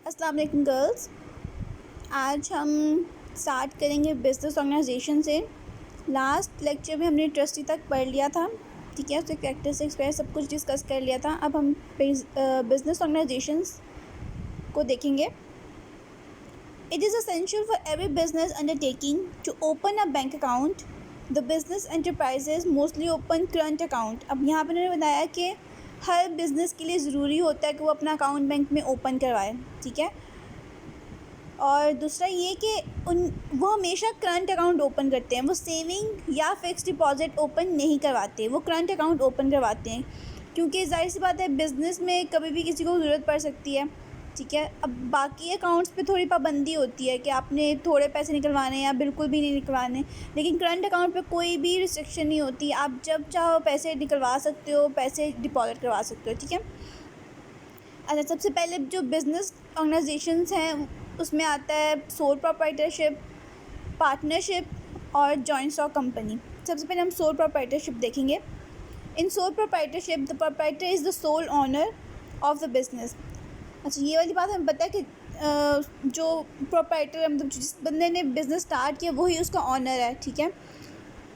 अस्सलाम वालेकुम गर्ल्स। आज हम स्टार्ट करेंगे बिज़नेस ऑर्गेनाइजेशन से। लास्ट लेक्चर में हमने ट्रस्टी तक पढ़ लिया था, ठीक है। उसके कैरेक्टरिस्टिक्स पे सब कुछ डिस्कस कर लिया था। अब हम बिज़नेस ऑर्गेनाइजेशंस को देखेंगे। It is essential for every business undertaking to open a bank account. The business enterprises mostly open current account. अब यहाँ पर उन्होंने बताया कि हर बिज़नेस के लिए ज़रूरी होता है कि वो अपना अकाउंट बैंक में ओपन करवाए, ठीक है। और दूसरा ये कि वो हमेशा करंट अकाउंट ओपन करते हैं, वो सेविंग या फिक्स डिपॉज़िट ओपन नहीं करवाते, वो करंट अकाउंट ओपन करवाते हैं, क्योंकि ज़ाहिर सी बात है बिज़नेस में कभी भी किसी को ज़रूरत पड़ सकती है, ठीक है। अब बाकी अकाउंट्स पे थोड़ी पाबंदी होती है कि आपने थोड़े पैसे निकलवाने या बिल्कुल भी नहीं निकलवाने, लेकिन करंट अकाउंट पे कोई भी रिस्ट्रिक्शन नहीं होती। आप जब चाहो पैसे निकलवा सकते हो, पैसे डिपॉज़िट करवा सकते हो, ठीक है। अच्छा, सबसे पहले जो बिज़नेस ऑर्गेनाइजेशंस हैं उसमें आता है सोल प्रोप्राइटरशिप, पार्टनरशिप और जॉइंट स्टॉक कंपनी। सबसे पहले हम सोल प्रोप्राइटरशिप देखेंगे। In sole proprietorship the proprietor is the sole owner of the business. अच्छा, ये वाली बात हमें पता है कि जो प्रोप्राइटर मतलब जिस बंदे ने बिज़नेस स्टार्ट किया वही उसका ऑनर है, ठीक है।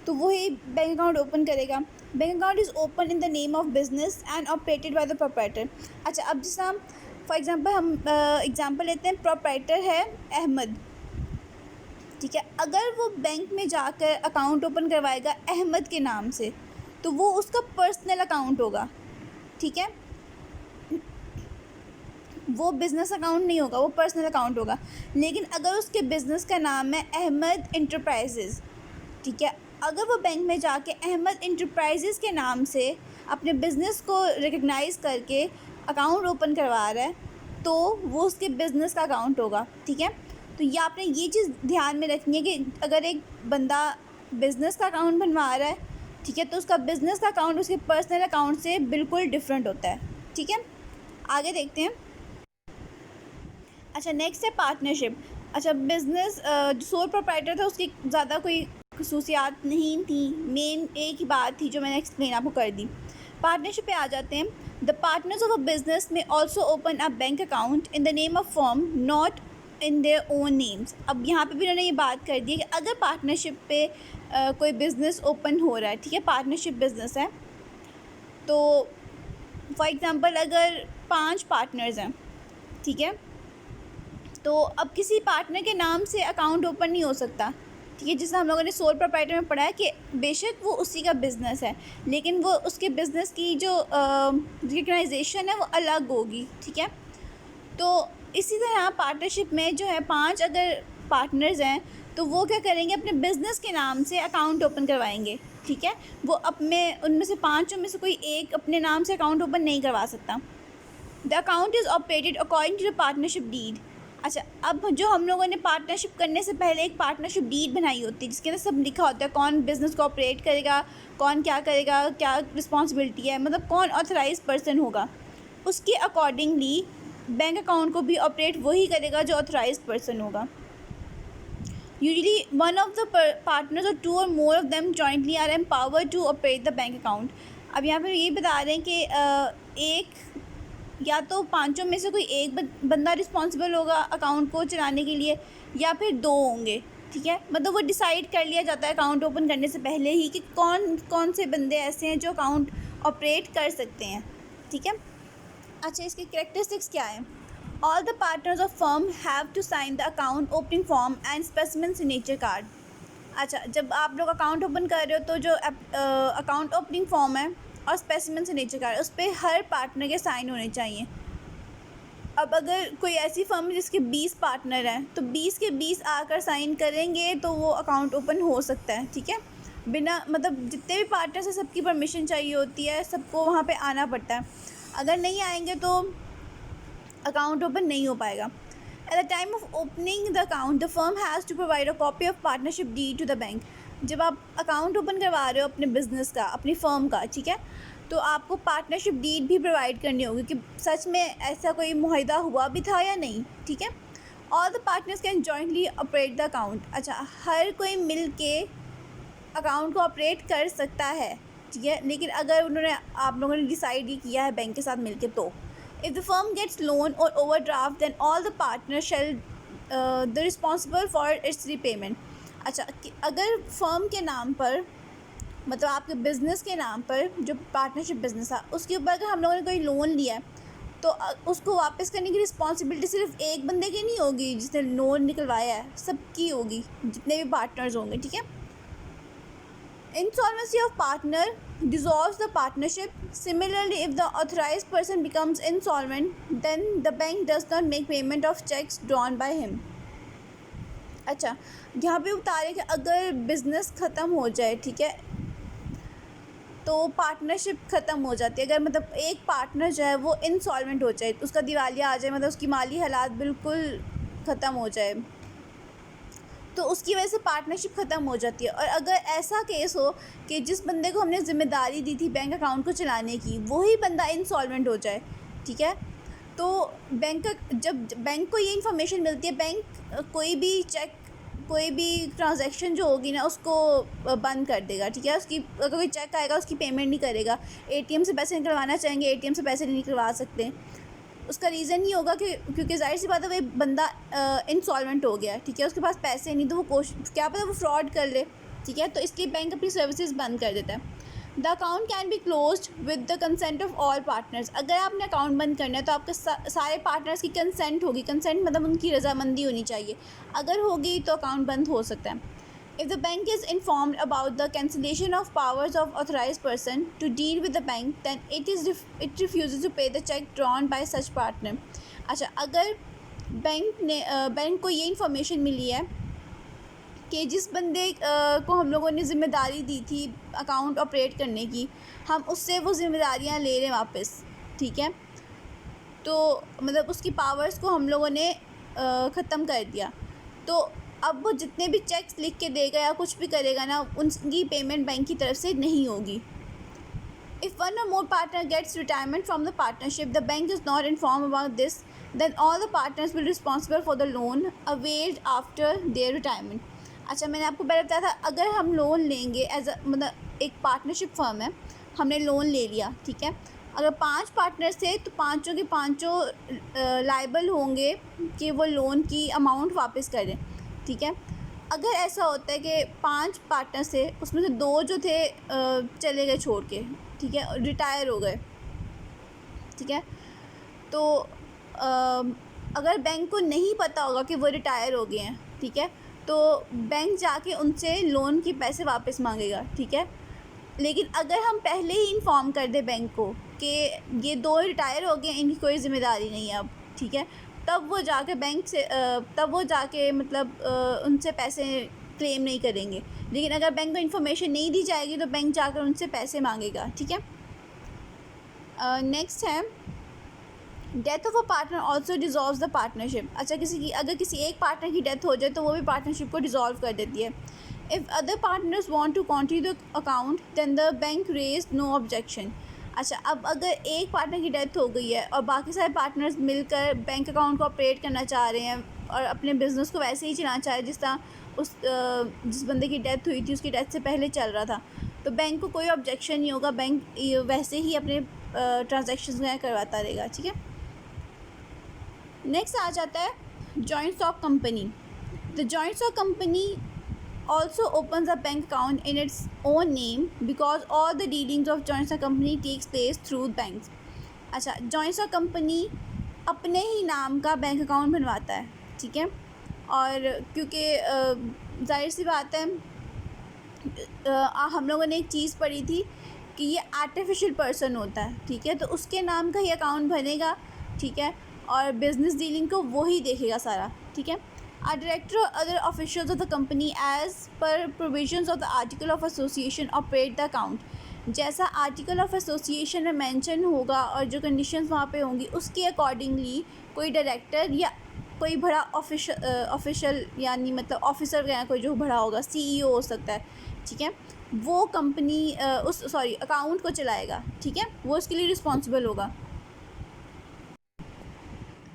तो वही बैंक अकाउंट ओपन करेगा। Bank account is open in the name of business and operated by the proprietor. अच्छा, अब जैसे हम फॉर एग्जांपल हम एग्जांपल लेते हैं, प्रोप्राइटर है अहमद, ठीक है। अगर वो बैंक में जाकर अकाउंट ओपन करवाएगा अहमद के नाम से तो वो उसका पर्सनल अकाउंट होगा, ठीक है। वो बिज़नेस अकाउंट नहीं होगा, वो पर्सनल अकाउंट होगा। लेकिन अगर उसके बिज़नेस का नाम है अहमद इंटरप्राइजेज़, ठीक है, अगर वो बैंक में जाके अहमद इंटरप्राइजेज़ के नाम से अपने बिज़नेस को रिकग्नाइज़ करके अकाउंट ओपन करवा रहा है तो वो उसके बिज़नेस का अकाउंट होगा, ठीक है। तो ये आपने ये चीज़ ध्यान में रखनी है कि अगर एक बंदा बिज़नेस का अकाउंट बनवा रहा है, ठीक है, तो उसका बिज़नेस का अकाउंट उसके पर्सनल अकाउंट से बिल्कुल डिफरेंट होता है, ठीक है। आगे देखते हैं। अच्छा, नेक्स्ट है पार्टनरशिप। अच्छा, बिज़नेस जो सोल प्रोप्राइटर था उसकी ज़्यादा कोई खसूसियात नहीं थी, मेन एक ही बात थी जो मैंने एक्सप्लेन आपको कर दी। पार्टनरशिप पे आ जाते हैं। The partners of a business में also open a bank account in the name of firm, not in their own names. अब यहाँ पे भी उन्होंने ये बात कर दी है कि अगर पार्टनरशिप पे कोई बिज़नेस ओपन हो रहा है, ठीक है, पार्टनरशिप बिज़नेस है, तो फॉर एग्ज़ाम्पल अगर 5 पार्टनर्स हैं, ठीक है, तो अब किसी पार्टनर के नाम से अकाउंट ओपन नहीं हो सकता, ठीक है। जैसे हम लोगों ने सोल प्रोप्राइटर में पढ़ा है कि बेशक वो उसी का बिज़नेस है लेकिन वो उसके बिज़नेस की जो रिकग्नाइजेशन है वो अलग होगी, ठीक है। तो इसी तरह पार्टनरशिप में जो है 5 अगर पार्टनर्स हैं तो वो क्या करेंगे, अपने बिज़नेस के नाम से अकाउंट ओपन करवाएंगे, ठीक है। वो अपने उनमें से 5 में से कोई एक अपने नाम से अकाउंट ओपन नहीं करवा सकता। The account is operated according to the partnership deed. अच्छा, अब जो हम लोगों ने पार्टनरशिप करने से पहले एक पार्टनरशिप डीड बनाई होती है जिसके अंदर सब लिखा होता है, कौन बिज़नेस को ऑपरेट करेगा, कौन क्या करेगा, क्या रिस्पॉन्सिबिलिटी है, मतलब कौन ऑथराइज पर्सन होगा। उसके अकॉर्डिंगली बैंक अकाउंट को भी ऑपरेट वही करेगा जो ऑथराइज पर्सन होगा। Usually one of the partners or 2 or more of them jointly are empowered to operate the bank account. अब यहाँ पर ये बता रहे हैं कि एक या तो 5 में से कोई एक बंदा रिस्पॉन्सिबल होगा अकाउंट को चलाने के लिए या फिर 2 होंगे, ठीक है। मतलब वो डिसाइड कर लिया जाता है अकाउंट ओपन करने से पहले ही कि कौन कौन से बंदे ऐसे हैं जो अकाउंट ऑपरेट कर सकते हैं, ठीक है। अच्छा, इसके कैरेक्टरिस्टिक्स क्या है। All the partners of firm have to sign the account opening form and specimen signature card. अच्छा, जब आप लोग अकाउंट ओपन कर रहे हो तो जो अकाउंट ओपनिंग फॉर्म है और स्पेसिमेन सिग्नेचर कार्ड उस पर हर पार्टनर के साइन होने चाहिए। अब अगर कोई ऐसी फर्म है जिसके 20 पार्टनर हैं तो 20 के 20 आकर साइन करेंगे तो वो अकाउंट ओपन हो सकता है, ठीक है। बिना मतलब जितने भी पार्टनर्स हैं सबकी परमिशन चाहिए होती है, सबको वहाँ पे आना पड़ता है। अगर नहीं आएंगे तो अकाउंट ओपन नहीं हो पाएगा। At the time of opening the account the firm has to provide a copy of partnership deed to the bank. जब आप अकाउंट ओपन करवा रहे हो अपने बिज़नेस का, अपनी फर्म का, ठीक है, तो आपको पार्टनरशिप डीड भी प्रोवाइड करनी होगी कि सच में ऐसा कोई मुआहदा हुआ भी था या नहीं, ठीक है। All the partners can jointly operate the account. अच्छा, हर कोई मिल के अकाउंट को ऑपरेट कर सकता है, ठीक है, लेकिन अगर उन्होंने आप लोगों ने डिसाइड ही किया है बैंक के साथ मिलके तो If the firm gets loan or overdraft, then all the partners shall the responsible for its repayment. अच्छा, अगर फर्म के नाम पर, मतलब आपके बिज़नेस के नाम पर जो पार्टनरशिप बिज़नेस था उसके ऊपर अगर हम लोगों ने कोई लोन लिया है तो उसको वापस करने की रिस्पॉन्सिबिलिटी सिर्फ एक बंदे की नहीं होगी जिसने लोन निकलवाया है, सबकी होगी, जितने भी पार्टनर्स होंगे, ठीक है। Insolvency of partner dissolves the partnership. Similarly, if the authorized person becomes insolvent, then the bank does not make payment of checks drawn by him. अच्छा, यहाँ पे बता रहे कि अगर बिज़नेस ख़त्म हो जाए, ठीक है, तो पार्टनरशिप ख़त्म हो जाती है। अगर मतलब एक पार्टनर जो है वो इंसॉल्वेंट हो जाए, उसका दिवालिया आ जाए, मतलब उसकी माली हालात बिल्कुल ख़त्म हो जाए, तो उसकी वजह से पार्टनरशिप ख़त्म हो जाती है। और अगर ऐसा केस हो कि जिस बंदे को हमने ज़िम्मेदारी दी थी बैंक अकाउंट को चलाने की, वही बंदा इंसॉल्वेंट हो जाए, ठीक है, तो जब बैंक को ये इन्फॉर्मेशन मिलती है, बैंक कोई भी चेक, कोई भी ट्रांजैक्शन जो होगी ना उसको बंद कर देगा, ठीक है। उसकी अगर कोई चेक आएगा उसकी पेमेंट नहीं करेगा। एटीएम से पैसे निकलवाना चाहेंगे, एटीएम से पैसे नहीं निकलवा सकते। उसका रीज़न ही होगा कि क्योंकि ज़ाहिर सी बात है वही बंदा इंसॉल्वेंट हो गया, ठीक है, उसके पास पैसे नहीं, तो वो क्या पता वो फ्रॉड कर ले, ठीक है, तो इसलिए बैंक अपनी सर्विसेज बंद कर देता है। The account can be closed with the consent of all partners. अगर आपने अकाउंट बंद करना है तो आपके सारे पार्टनर्स की कंसेंट होगी। कंसेंट मतलब उनकी रजामंदी होनी चाहिए, अगर होगी तो अकाउंट बंद हो सकता है। If the bank is informed about the cancellation of powers of authorized person to deal with the bank, then it refuses to pay the check drawn by such partner. अच्छा, अगर बैंक को ये information मिली है कि जिस बंदे को हम लोगों ने ज़िम्मेदारी दी थी अकाउंट ऑपरेट करने की, हम उससे वो ज़िम्मेदारियाँ ले रहे हैं वापस, ठीक है, तो मतलब उसकी पावर्स को हम लोगों ने ख़त्म कर दिया, तो अब वो जितने भी चेक्स लिख के देगा या कुछ भी करेगा ना, उनकी पेमेंट बैंक की तरफ से नहीं होगी। If one or more partner gets retirement from the partnership, the bank is not informed about this, then all the partners will be responsible for the loan availed after their retirement. अच्छा, मैंने आपको पहले बताया था, अगर हम loan लेंगे as मतलब एक पार्टनरशिप फर्म है, हमने लोन ले लिया, ठीक है, अगर 5 पार्टनर्स थे तो पाँचों के पाँचों लायबल होंगे कि वो लोन की अमाउंट वापस कर दें, ठीक है। अगर ऐसा होता है कि 5 पार्टनर्स थे, उसमें से 2 जो थे चले गए छोड़ के, ठीक है, रिटायर हो गए, ठीक है, तो अगर बैंक को नहीं पता होगा कि वो रिटायर हो गए हैं, ठीक है, तो बैंक जाके उनसे लोन के पैसे वापस मांगेगा, ठीक है। लेकिन अगर हम पहले ही इन्फॉर्म कर दें बैंक को कि ये 2 रिटायर हो गए, इनकी कोई ज़िम्मेदारी नहीं है अब, ठीक है, तब वो जाके बैंक से मतलब उनसे पैसे क्लेम नहीं करेंगे। लेकिन अगर बैंक को इन्फॉर्मेशन नहीं दी जाएगी तो बैंक जाकर उनसे पैसे मांगेगा, ठीक है। नेक्स्ट है death of a partner also dissolves the partnership. अच्छा, अगर किसी एक पार्टनर की डेथ हो जाए तो वो भी पार्टनरशिप को डिज़ोल्व कर देती है। If other partners want to continue the account then the bank raise no objection. अच्छा, अब अगर एक पार्टनर की डेथ हो गई है और बाकी सारे पार्टनर्स मिलकर बैंक अकाउंट को ऑपरेट करना चाह रहे हैं और अपने बिज़नेस को वैसे ही चलाना चाह रहे हैं जिस तरह जिस बंदे की डेथ हुई थी उसकी डेथ से पहले चल रहा था, तो बैंक को कोई ऑब्जेक्शन नहीं होगा, बैंक वैसे ही अपने ट्रांजैक्शंस करवाता रहेगा, ठीक है। नेक्स्ट आ जाता है joint stock company. The joint stock company also opens a bank account in its own name because all the dealings of joint stock company takes place through banks. अच्छा, joint stock company अपने ही नाम का bank account बनवाता है, ठीक है, और क्योंकि जाहिर सी बात है हम लोगों ने एक चीज़ पढ़ी थी कि ये आर्टिफिशियल पर्सन होता है, ठीक है, तो उसके नाम का ही अकाउंट बनेगा, ठीक है, और बिज़नेस डीलिंग को वो ही देखेगा सारा, ठीक है। A director or other officials of the company as per provisions of the article of association operate the account. जैसा आर्टिकल ऑफ एसोसिएशन में मेंशन होगा और जो कंडीशंस वहाँ पे होंगी उसके अकॉर्डिंगली कोई डायरेक्टर या कोई बड़ा ऑफिशियल यानी मतलब ऑफिसर वगैरह कोई जो बड़ा होगा, CEO हो सकता है, ठीक है, वो कंपनी अकाउंट को चलाएगा, ठीक है, वो उसके लिए रिस्पॉन्सिबल होगा।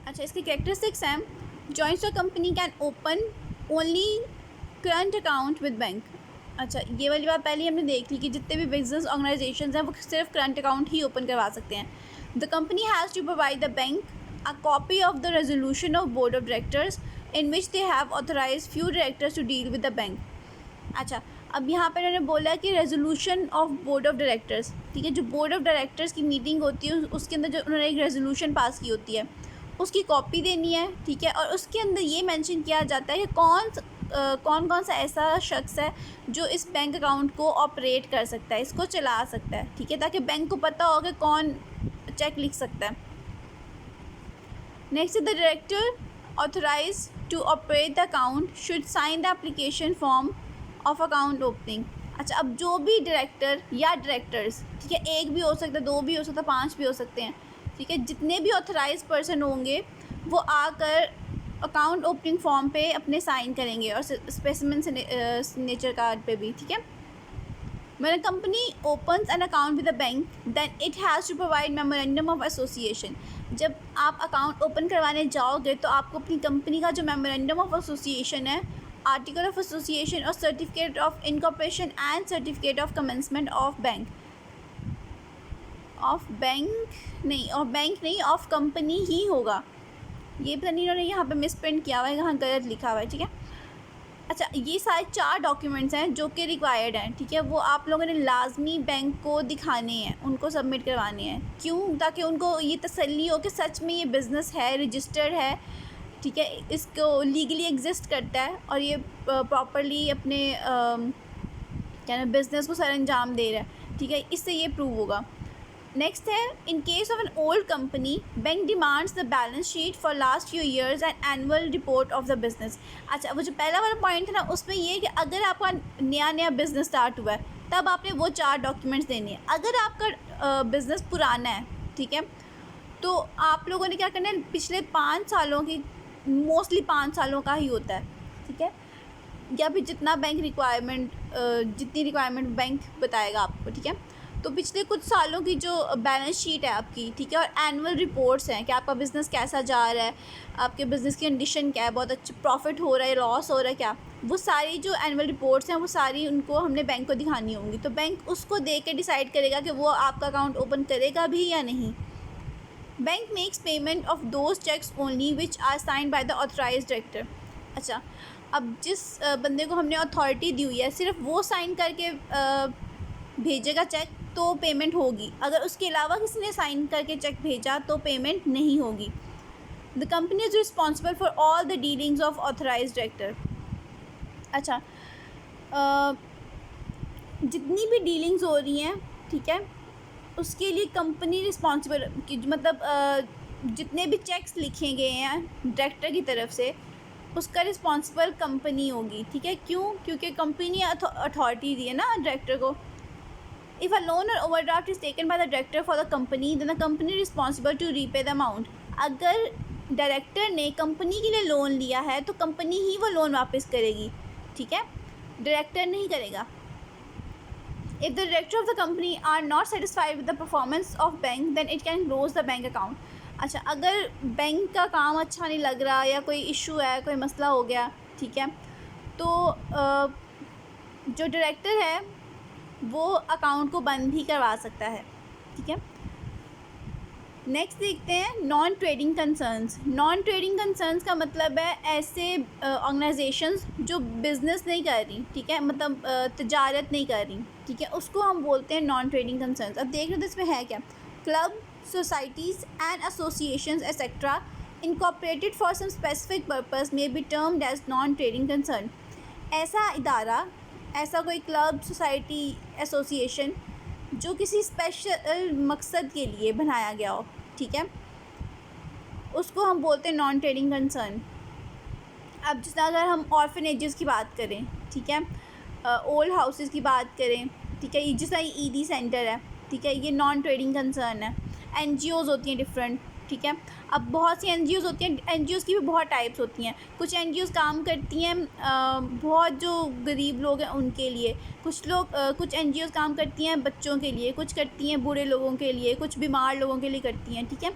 अच्छा, इसके कैरेक्टरिस्टिक्स हैं joint stock company can open only current account with bank. अच्छा, ये वाली बात पहले हमने देख ली कि जितने भी बिजनेस ऑर्गेनाइजेशंस हैं वो सिर्फ करंट अकाउंट ही ओपन करवा सकते हैं। The company has to provide the bank a copy of the resolution of board of directors in which they have authorized few directors to deal with the bank. अच्छा, अब यहाँ पर उन्होंने बोला कि resolution of board of directors, ठीक है, जो बोर्ड ऑफ डायरेक्टर्स की मीटिंग होती है उसके अंदर जो उन्होंने एक रेजोल्यूशन पास की होती है उसकी कॉपी देनी है, ठीक है, और उसके अंदर ये मेंशन किया जाता है कि कौन कौन सा ऐसा शख्स है जो इस बैंक अकाउंट को ऑपरेट कर सकता है, इसको चला सकता है, ठीक है, ताकि बैंक को पता हो कि कौन चेक लिख सकता है. Next, the director authorise to operate the account should sign the application form of account opening. अच्छा, अब जो भी डायरेक्टर या डायरेक्टर्स, ठीक है, एक भी हो सकता है, दो भी हो सकता है, 5 भी हो सकते हैं, ठीक है, जितने भी ऑथराइज पर्सन होंगे वो आकर अकाउंट ओपनिंग फॉर्म पे अपने साइन करेंगे और स्पेसिमेन सिग्नेचर कार्ड पे भी, ठीक है. When a company opens an account with a bank, then it has to provide memorandum of association. जब आप अकाउंट ओपन करवाने जाओगे तो आपको अपनी कंपनी का जो मेमोरेंडम ऑफ एसोसिएशन है, आर्टिकल ऑफ एसोसिएशन और certificate of incorporation and certificate of commencement of bank of company ही होगा. ये पता नहीं इन्होंने यहाँ पे मिसप्रिंट किया हुआ है, यहाँ गलत लिखा हुआ है, ठीक है. अच्छा, ये सारे 4 डॉक्यूमेंट्स हैं जो कि रिक्वायर्ड हैं, ठीक है, वो आप लोगों ने लाजमी बैंक को दिखाने हैं, उनको सबमिट करवाने हैं. क्यों? ताकि उनको ये तसल्ली हो कि सच में ये बिज़नेस है, रजिस्टर्ड है, ठीक है, इसको लीगली एग्जिस्ट करता है और ये प्रॉपरली अपने क्या ना बिज़नेस को सर अंजाम दे रहा है, ठीक है, इससे ये प्रूव होगा. नेक्स्ट है, in case of an old company bank demands the balance sheet for last few years and annual report of the business. अच्छा, वो जो पहला वाला पॉइंट है ना, उसमें ये है कि अगर आपका नया बिज़नेस स्टार्ट हुआ है तब आपने वो 4 डॉक्यूमेंट्स देने हैं. अगर आपका बिज़नेस पुराना है, ठीक है, तो आप लोगों ने क्या करना है, पिछले 5 सालों की, मोस्टली 5 सालों का ही होता है, ठीक है, या फिर जितना बैंक जितनी रिक्वायरमेंट बैंक बताएगा आपको, ठीक है, तो पिछले कुछ सालों की जो बैलेंस शीट है आपकी, ठीक है, और एनुअल रिपोर्ट्स हैं कि आपका बिज़नेस कैसा जा रहा है, आपके बिज़नेस की कंडीशन क्या है, बहुत अच्छा प्रॉफिट हो रहा है, लॉस हो रहा है क्या, वो सारी जो एनुअल रिपोर्ट्स हैं वो सारी उनको हमने बैंक को दिखानी होंगी. तो बैंक उसको देख के डिसाइड करेगा कि वो आपका अकाउंट ओपन करेगा भी या नहीं. Bank makes payment of those cheques only which are signed by the authorised director. अच्छा, अब जिस बंदे को हमने अथॉरिटी दी हुई है सिर्फ वो साइन करके भेजेगा चेक तो पेमेंट होगी. अगर उसके अलावा किसी ने साइन करके चेक भेजा तो पेमेंट नहीं होगी. The company is responsible for all the dealings of authorised director. अच्छा, जितनी भी डीलिंग्स हो रही हैं, ठीक है, उसके लिए कंपनी रिस्पॉन्सिबल, मतलब जितने भी चेक्स लिखे गए हैं डायरेक्टर की तरफ से उसका रिस्पॉन्सिबल कंपनी होगी, ठीक है. क्यों? क्योंकि कंपनी अथॉरिटी दी है ना डायरेक्टर को. If a loan or overdraft is taken by the director for the company, then the company is responsible to repay the amount. अगर डायरेक्टर ने कंपनी के लिए लोन लिया है तो कंपनी ही वो लोन वापस करेगी, ठीक है, डायरेक्टर नहीं करेगा. If the director of the company are not satisfied with the performance of bank, then it can close the bank account. अच्छा, अगर बैंक का काम अच्छा नहीं लग रहा या कोई इशू है, कोई मसला हो गया, ठीक है, तो जो डायरेक्टर है वो अकाउंट को बंद भी करवा सकता है, ठीक है. नेक्स्ट देखते हैं non trading concerns. Non trading concerns का मतलब है ऐसे ऑर्गेनाइजेशंस जो बिज़नेस नहीं कर रही, ठीक है, मतलब तजारत नहीं कर रही, ठीक है, उसको हम बोलते हैं नॉन ट्रेडिंग कंसर्न्स. अब देख रहे हो इसमें है क्या, club, societies and associations etcetera incorporated for some specific purpose may be termed as non trading concern. ऐसा इदारा, ऐसा कोई क्लब, सोसाइटी, एसोसिएशन जो किसी स्पेशल मकसद के लिए बनाया गया हो, ठीक है, उसको हम बोलते हैं नॉन ट्रेडिंग कंसर्न. अब जिस अगर हम ऑर्फनेजेस की बात करें, ठीक है, ओल्ड हाउसेस की बात करें, ठीक है, जिस तरह ईडी सेंटर है, ठीक है, ये नॉन ट्रेडिंग कंसर्न है. एनजीओज़ होती हैं डिफरेंट, ठीक है. अब बहुत सी एनजीओज़ होती हैं, एनजीओज़ की भी बहुत टाइप्स होती हैं. कुछ एनजीओज़ काम करती हैं बहुत जो गरीब लोग हैं उनके लिए, कुछ एनजीओज़ काम करती हैं बच्चों के लिए, कुछ करती हैं बूढ़े लोगों के लिए, कुछ बीमार लोगों के लिए करती हैं, ठीक है.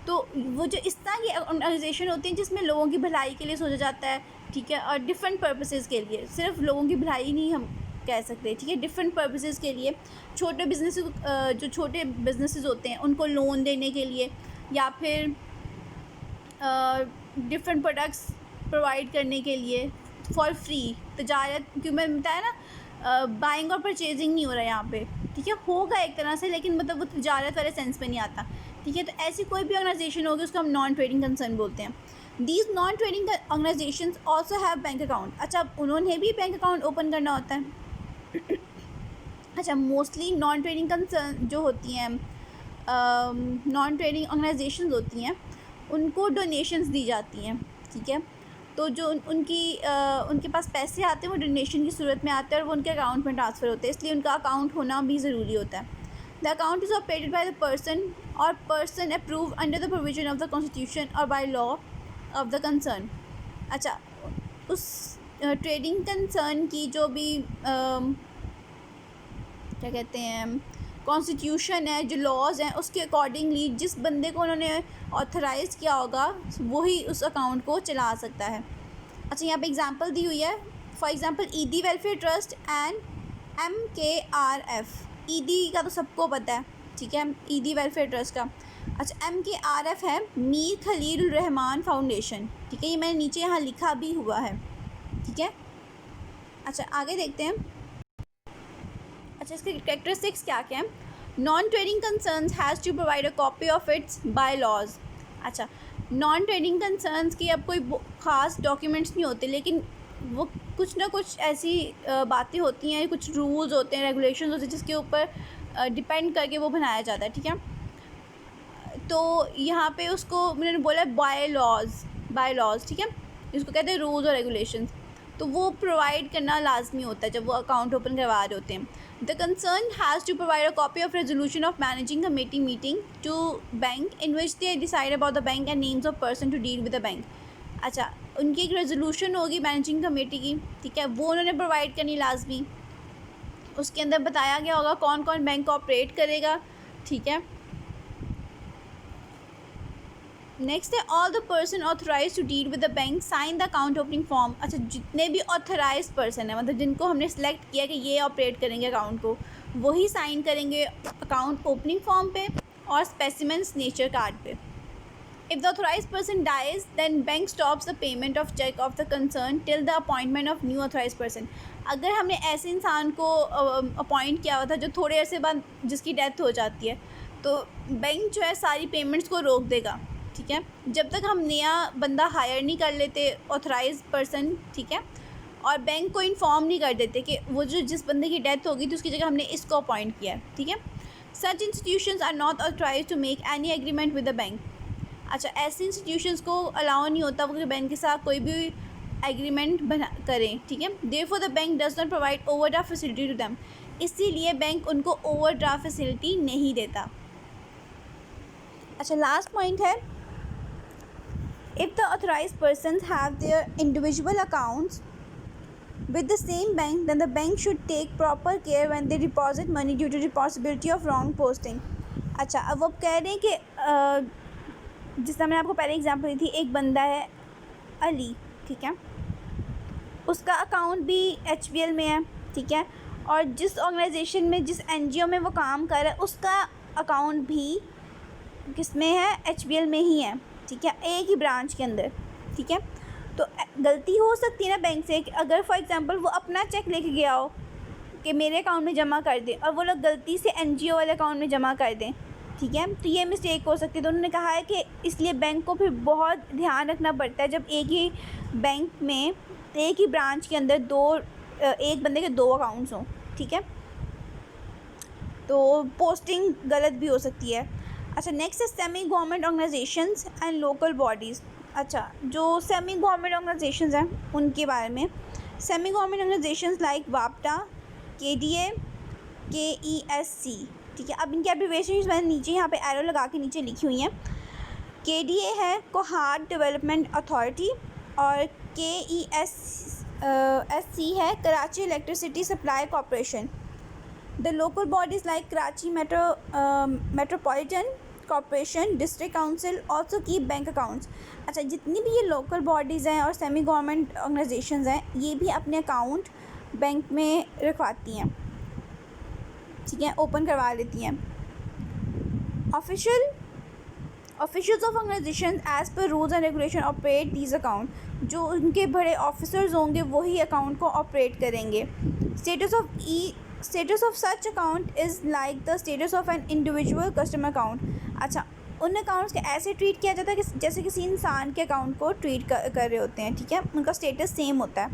तो वो जो इस तरह की ऑर्गेनाइजेशन होती हैं जिसमें लोगों की भलाई के लिए सोचा जाता है, ठीक है, और डिफरेंट पर्पसेस के लिए, सिर्फ लोगों की भलाई नहीं हम कह सकते हैं, ठीक है, डिफरेंट पर्पसेस के लिए। छोटे बिजनेस जो छोटे बिजनेसेस होते हैं उनको लोन देने के लिए, या फिर डिफरेंट प्रोडक्ट्स प्रोवाइड करने के लिए फॉर फ्री। तजारत, क्योंकि मैंने बताया ना बाइंग और परचेजिंग नहीं हो रहा है यहाँ पे, ठीक है, होगा एक तरह से, लेकिन मतलब वो तजारत वाले सेंस में नहीं आता, ठीक है। तो ऐसी कोई भी ऑर्गेनाइजेशन होगी उसको हम नॉन ट्रेडिंग कंसर्न बोलते हैं। These non trading organisations also have bank account. अच्छा, उन्होंने भी बैंक अकाउंट ओपन करना होता है। अच्छा, मोस्टली नॉन ट्रेडिंग कंसर्न जो होती हैं, नॉन ट्रेडिंग ऑर्गेनाइजेशंस होती हैं, उनको डोनेशंस दी जाती हैं, ठीक है। तो जो उनके पास पैसे आते हैं वो डोनेशन की सूरत में आते हैं और वो उनके अकाउंट में ट्रांसफ़र होते हैं, इसलिए उनका अकाउंट होना भी ज़रूरी होता है। The account is operated by the person approve under the provision of the constitution और by law of the concern. अच्छा, उस ट्रेडिंग कंसर्न की जो भी क्या कहते हैं कॉन्स्टिट्यूशन है, जो लॉज हैं, उसके अकॉर्डिंगली जिस बंदे को उन्होंने ऑथराइज़ किया होगा वही उस अकाउंट को चला सकता है। अच्छा, यहाँ पे एग्जांपल दी हुई है, फॉर एग्जांपल ईदी वेलफेयर ट्रस्ट एंड MKRF। ईदी का तो सबको पता है, ठीक है, ईदी वेलफेयर ट्रस्ट का। अच्छा, MKRF है मीर खलील रहमान फाउंडेशन, ठीक है, ये मैंने नीचे यहाँ लिखा भी हुआ है, ठीक है। अच्छा, आगे देखते हैं। अच्छा, इसके कैरेक्टरिस्टिक्स क्या क्या हैं। Non trading concerns has to provide a copy of its bylaws. अच्छा, नॉन ट्रेडिंग कंसर्न्स की अब कोई ख़ास डॉक्यूमेंट्स नहीं होते, लेकिन वो कुछ ना कुछ ऐसी बातें होती हैं, कुछ रूल्स होते हैं, रेगुलेशंस होते हैं, जिसके ऊपर डिपेंड करके वो बनाया जाता है, ठीक है। तो यहाँ पे उसको मैंने बोला बाय लॉज, ठीक है, इसको कहते हैं रूल्स और रेगुलेशंस। तो वो प्रोवाइड करना लाजमी होता है जब वो अकाउंट ओपन करवा रहे होते हैं। The concern has to provide a copy of resolution of managing committee meeting to bank in which they decide about the bank and names of person to deal with the bank. अच्छा, उनकी एक resolution होगी managing committee की, ठीक है, वो उन्होंने provide करनी लाजमी। उसके अंदर बताया गया होगा कौन कौन बैंक ऑपरेट करेगा, ठीक है। नेक्स्ट है all the person authorise to deal with the bank sign the account opening form. अच्छा, जितने भी ऑथराइज पर्सन है, मतलब जिनको हमने सेलेक्ट किया कि ये ऑपरेट करेंगे अकाउंट को, वही साइन करेंगे अकाउंट ओपनिंग फॉर्म पे और स्पेसिमेन नेचर कार्ड पे। If the authorise person dies then bank stops the payment of cheque of the concern till the appointment of new authorise person. अगर हमने ऐसे इंसान को अपॉइंट किया हुआ था जो थोड़े अरसे बाद जिसकी डेथ हो जाती है, तो बैंक जो है सारी पेमेंट्स को रोक देगा, ठीक है, जब तक हम नया बंदा हायर नहीं कर लेते ऑथराइज पर्सन, ठीक है, और बैंक को इन्फॉर्म नहीं कर देते कि वो जो जिस बंदे की डेथ होगी तो उसकी जगह हमने इसको अपॉइंट किया है, ठीक है। Such institutions are not authorise to make any agreement with the bank. अच्छा, ऐसे इंस्टीट्यूशंस को अलाउ नहीं होता वो बैंक के साथ कोई भी एग्रीमेंट बना करें, ठीक है। Therefore the bank does not provide overdraft facility to them. इसीलिए बैंक उनको ओवरड्राफ्ट फैसिलिटी नहीं देता। अच्छा, लास्ट पॉइंट है, if the authorized persons have their individual accounts with the same bank, then the bank should take proper care when they deposit money due to the possibility of wrong posting। अच्छा, अब वो कह रहे हैं कि जिस तरह मैंने आपको पहले एग्जांपल दी थी, एक बंदा है अली, ठीक है, उसका अकाउंट भी HBL में है, ठीक है, और जिस ऑर्गेनाइजेशन में, जिस NGO में वो काम कर रहा है, उसका अकाउंट भी किस में है, HBL में ही है, ठीक है, एक ही ब्रांच के अंदर, ठीक है। तो गलती हो सकती है ना बैंक से कि अगर फॉर एग्जांपल वो अपना चेक लेके गया हो कि मेरे अकाउंट में जमा कर दें और वो लोग गलती से NGO वाले अकाउंट में जमा कर दें, ठीक है, तो ये मिस्टेक हो सकती है। तो उन्होंने कहा है कि इसलिए बैंक को फिर बहुत ध्यान रखना पड़ता है जब एक ही बैंक में, एक ही ब्रांच के अंदर एक बंदे के 2 अकाउंट्स हों, ठीक है, तो पोस्टिंग गलत भी हो सकती है। अच्छा, नेक्स्ट है semi government organisations and local bodies. अच्छा, जो सेमी गवर्नमेंट ऑर्गेनाइजेशंस हैं उनके बारे में, सेमी गवर्नमेंट ऑर्गेनाइजेशंस लाइक वापटा, KDA, KESC, ठीक है। अब इनकी एब्रीविएशंस मैंने नीचे यहाँ पे एरो लगा के नीचे लिखी हुई हैं। KDA है कोहाट डेवलपमेंट अथॉरिटी और KESC है Karachi electricity supply corporation. The local bodies like Karachi Metropolitan Corporation, District Council also keep bank accounts। अच्छा, जितनी भी ये लोकल बॉडीज़ हैं और सेमी गवर्नमेंट ऑर्गेनाइजेशंस हैं, ये भी अपने अकाउंट बैंक में रखवाती हैं, ठीक है, ओपन करवा लेती हैं। Officials of organisation as per rules and regulation operate these account, जो उनके बड़े ऑफिसर्स होंगे वही अकाउंट को ऑपरेट करेंगे। Status of such account is like the status of an individual customer account. अच्छा, उन अकाउंट्स को ऐसे ट्रीट किया जाता है कि जैसे किसी इंसान के अकाउंट को ट्रीट कर रहे होते हैं, ठीक है, उनका स्टेटस सेम होता है।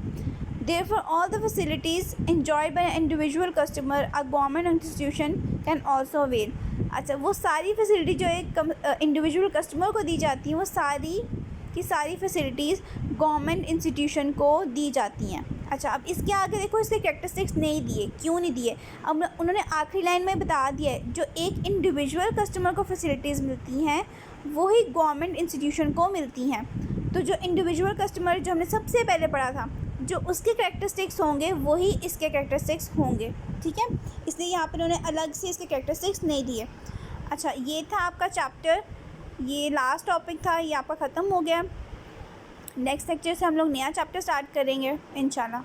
Therefore, all the facilities enjoyed by an individual customer, a government institution can also avail। अच्छा, वो सारी फैसिलिटी जो एक इंडिविजुअल कस्टमर को दी जाती हैं वो सारी की सारी फैसिलिटीज़ गवर्नमेंट इंस्टीट्यूशन को दी जाती हैं। अच्छा, अब इसके आगे देखो, इसके कैरेक्टरिस्टिक्स नहीं दिए, क्यों नहीं दिए? अब उन्होंने आखिरी लाइन में बता दिया है, जो एक इंडिविजुअल कस्टमर को फैसिलिटीज़ मिलती हैं वही गवर्नमेंट इंस्टीट्यूशन को मिलती हैं। तो जो इंडिविजुअल कस्टमर जो हमने सबसे पहले पढ़ा था, जो उसके कैरेक्टरिस्टिक्स होंगे वही इसके कैरेक्टरिस्टिक्स होंगे, ठीक है, इसलिए यहाँ पर उन्होंने अलग से इसके कैरेक्टरिस्टिक्स नहीं दिए। अच्छा, ये था आपका चैप्टर, ये लास्ट टॉपिक था, ये आपका ख़त्म हो गया। नेक्स्ट लेक्चर से हम लोग नया चैप्टर स्टार्ट करेंगे इंशाल्लाह।